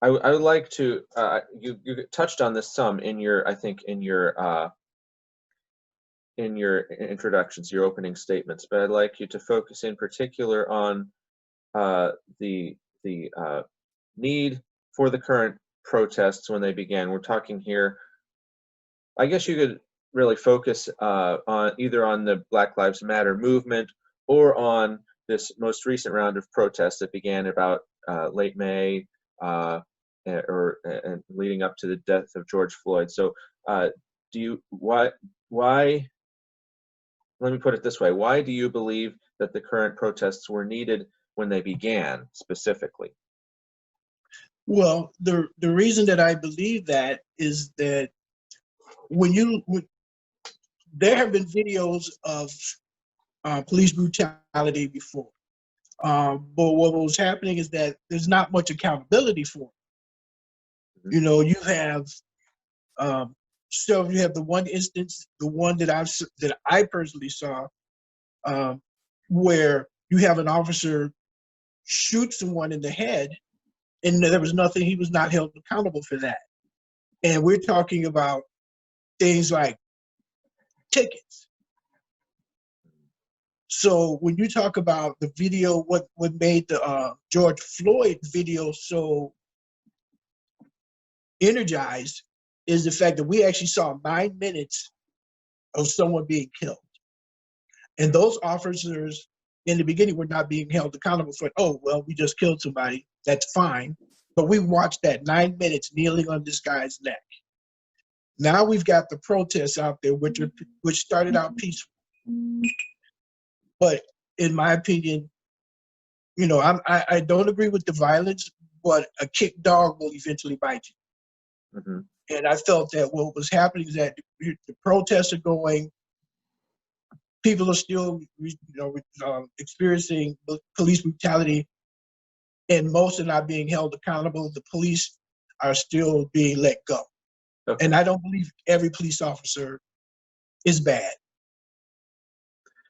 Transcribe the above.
I would like to, you touched on this some in your, I think, in your introductions, your opening statements, but I'd like you to focus in particular on uh, the need for the current protests when they began. We're talking here, I guess you could really focus on either on the Black Lives Matter movement or on this most recent round of protests that began about late May uh, and leading up to the death of George Floyd. So, do you why? Let me put it this way: why do you believe that the current protests were needed when they began specifically? Well, the reason that I believe that is that when there have been videos of police brutality before, but what was happening is that there's not much accountability for it. Mhm. You have um, so you have the one instance, the one that I personally saw, um, where you have an officer shoot someone in the head, and there was nothing. He was not held accountable for that. And we're talking about things like tickets. So when you talk about the video, what made the George Floyd video so energized is the fact that we actually saw 9 minutes of someone being killed. And those officers in the beginning were not being held accountable for, oh, well, we just killed somebody. That's fine. But we watched that 9 minutes kneeling on this guy's neck. Now we've got the protests out there, which started out peaceful. But in my opinion, I don't agree with the violence, but a kick dog will eventually bite you. Mhm. And I felt that what was happening is that the protests are going, people are still, experiencing police brutality, and most are not being held accountable. The police are still being let go. Okay. And I don't believe every police officer is bad.